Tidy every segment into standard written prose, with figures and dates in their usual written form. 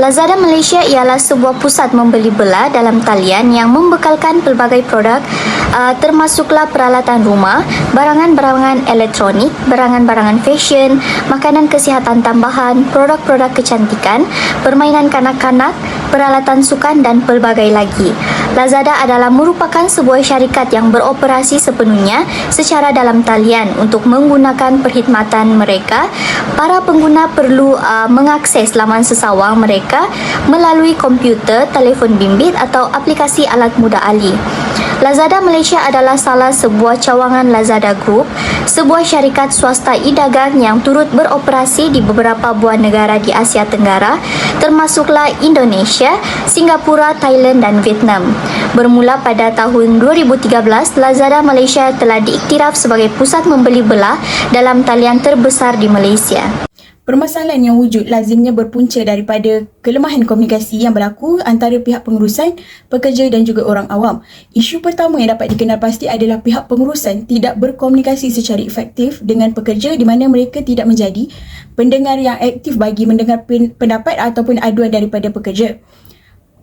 Lazada Malaysia ialah sebuah pusat membeli belah dalam talian yang membekalkan pelbagai produk termasuklah peralatan rumah, barangan-barangan elektronik, barangan-barangan fashion, makanan kesihatan tambahan, produk-produk kecantikan, permainan kanak-kanak, peralatan sukan dan pelbagai lagi. Lazada adalah merupakan sebuah syarikat yang beroperasi sepenuhnya secara dalam talian. Untuk menggunakan perkhidmatan mereka, para pengguna perlu mengakses laman sesawang mereka melalui komputer, telefon bimbit atau aplikasi alat mudah alih. Lazada Malaysia adalah salah sebuah cawangan Lazada Group, sebuah syarikat swasta e-dagang yang turut beroperasi di beberapa buah negara di Asia Tenggara, termasuklah Indonesia, Singapura, Thailand dan Vietnam. Bermula pada tahun 2013, Lazada Malaysia telah diiktiraf sebagai pusat membeli belah dalam talian terbesar di Malaysia. Permasalahan yang wujud lazimnya berpunca daripada kelemahan komunikasi yang berlaku antara pihak pengurusan, pekerja dan juga orang awam. Isu pertama yang dapat dikenal pasti adalah pihak pengurusan tidak berkomunikasi secara efektif dengan pekerja di mana mereka tidak menjadi pendengar yang aktif bagi mendengar pendapat ataupun aduan daripada pekerja.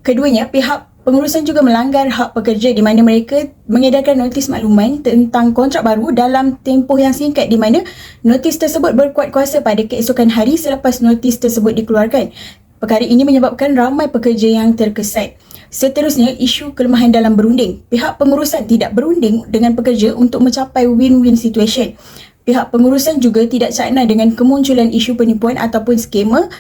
Keduanya, pihak pengurusan juga melanggar hak pekerja di mana mereka mengedarkan notis makluman tentang kontrak baru dalam tempoh yang singkat di mana notis tersebut berkuat kuasa pada keesokan hari selepas notis tersebut dikeluarkan. Perkara ini menyebabkan ramai pekerja yang terkesan. Seterusnya, isu kelemahan dalam berunding. Pihak pengurusan tidak berunding dengan pekerja untuk mencapai win-win situation. Pihak pengurusan juga tidak cakna dengan kemunculan isu penipuan ataupun skema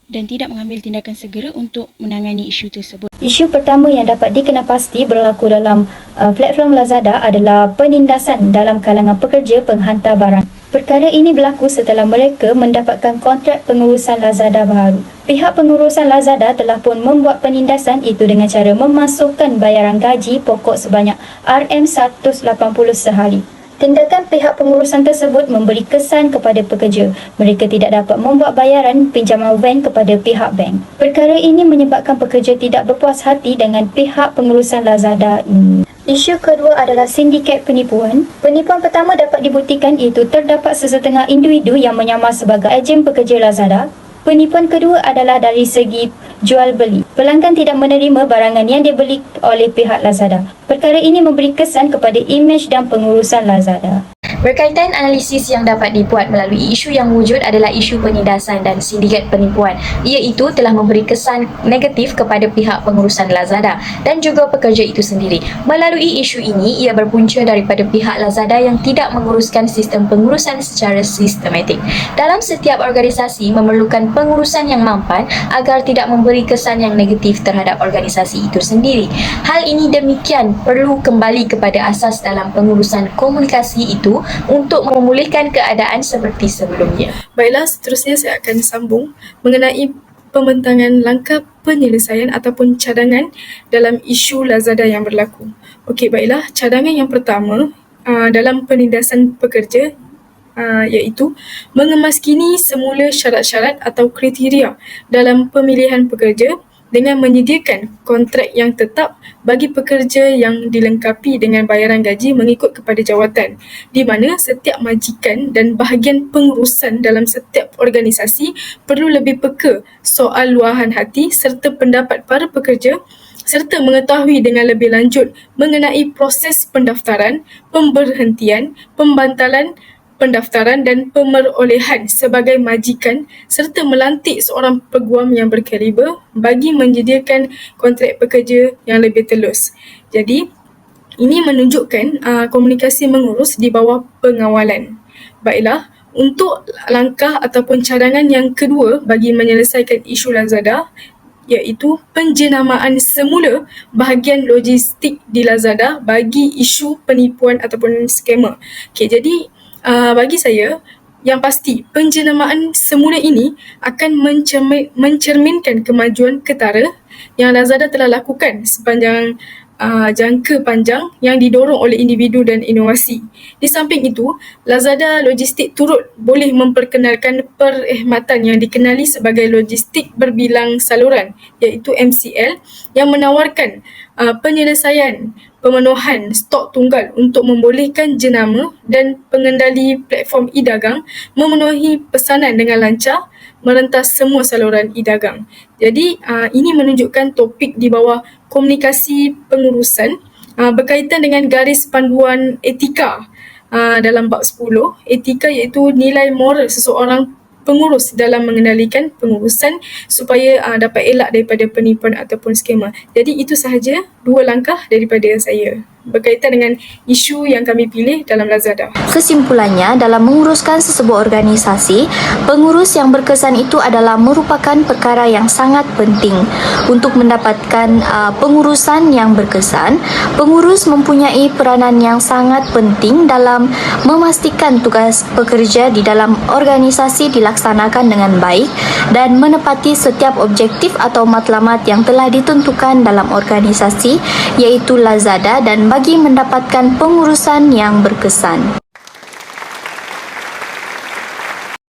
dan tidak mengambil tindakan segera untuk menangani isu tersebut. Isu pertama yang dapat dikenal pasti berlaku dalam platform Lazada adalah penindasan dalam kalangan pekerja penghantar barang. Perkara ini berlaku setelah mereka mendapatkan kontrak pengurusan Lazada baru. Pihak pengurusan Lazada telah pun membuat penindasan itu dengan cara memasukkan bayaran gaji pokok sebanyak RM180 sehari. Tindakan pihak pengurusan tersebut memberi kesan kepada pekerja. Mereka tidak dapat membuat bayaran pinjaman van kepada pihak bank. Perkara ini menyebabkan pekerja tidak berpuas hati dengan pihak pengurusan Lazada ini. Isu kedua adalah sindiket penipuan. Penipuan pertama dapat dibuktikan iaitu terdapat sesetengah individu yang menyamar sebagai ejen pekerja Lazada. Penipuan kedua adalah dari segi jual beli. Pelanggan tidak menerima barangan yang dibeli oleh pihak Lazada. Perkara ini memberi kesan kepada imej dan pengurusan Lazada. Berkaitan analisis yang dapat dibuat melalui isu yang wujud adalah isu penindasan dan sindiket penipuan, iaitu telah memberi kesan negatif kepada pihak pengurusan Lazada dan juga pekerja itu sendiri. Melalui isu ini, ia berpunca daripada pihak Lazada yang tidak menguruskan sistem pengurusan secara sistematik. Dalam setiap organisasi memerlukan pengurusan yang mampan agar tidak memberi kesan yang negatif terhadap organisasi itu sendiri. Hal ini demikian perlu kembali kepada asas dalam pengurusan komunikasi itu untuk memulihkan keadaan seperti sebelumnya. Baiklah, seterusnya saya akan sambung mengenai pembentangan langkah penyelesaian ataupun cadangan dalam isu Lazada yang berlaku. Okey, baiklah, cadangan yang pertama dalam penindasan pekerja iaitu mengemaskini semula syarat-syarat atau kriteria dalam pemilihan pekerja dengan menyediakan kontrak yang tetap bagi pekerja yang dilengkapi dengan bayaran gaji mengikut kepada jawatan, di mana setiap majikan dan bahagian pengurusan dalam setiap organisasi perlu lebih peka soal luahan hati serta pendapat para pekerja serta mengetahui dengan lebih lanjut mengenai proses pendaftaran, pemberhentian, pembantalan pendaftaran dan pemerolehan sebagai majikan serta melantik seorang peguam yang berkaliber bagi menyediakan kontrak pekerja yang lebih telus. Jadi, ini menunjukkan komunikasi mengurus di bawah pengawalan. Baiklah, untuk langkah ataupun cadangan yang kedua bagi menyelesaikan isu Lazada, iaitu penjenamaan semula bahagian logistik di Lazada bagi isu penipuan ataupun skema. Okey, jadi bagi saya, yang pasti penjenamaan semula ini akan mencerminkan kemajuan ketara yang Lazada telah lakukan sepanjang jangka panjang yang didorong oleh individu dan inovasi. Di samping itu, Lazada Logistik turut boleh memperkenalkan perkhidmatan yang dikenali sebagai logistik berbilang saluran iaitu MCL yang menawarkan penyelesaian pemenuhan stok tunggal untuk membolehkan jenama dan pengendali platform e-dagang memenuhi pesanan dengan lancar merentas semua saluran e-dagang. Jadi ini menunjukkan topik di bawah komunikasi pengurusan berkaitan dengan garis panduan etika dalam bab 10. Etika iaitu nilai moral seseorang pengurus dalam mengendalikan pengurusan supaya dapat elak daripada penipuan ataupun skema. Jadi itu sahaja 2 langkah daripada saya berkaitan dengan isu yang kami pilih dalam Lazada. Kesimpulannya, dalam menguruskan sesebuah organisasi, pengurus yang berkesan itu adalah merupakan perkara yang sangat penting. Untuk mendapatkan pengurusan yang berkesan, pengurus mempunyai peranan yang sangat penting dalam memastikan tugas pekerja di dalam organisasi dilaksanakan dengan baik dan menepati setiap objektif atau matlamat yang telah ditentukan dalam organisasi, iaitu Lazada, dan bagi mendapatkan pengurusan yang berkesan.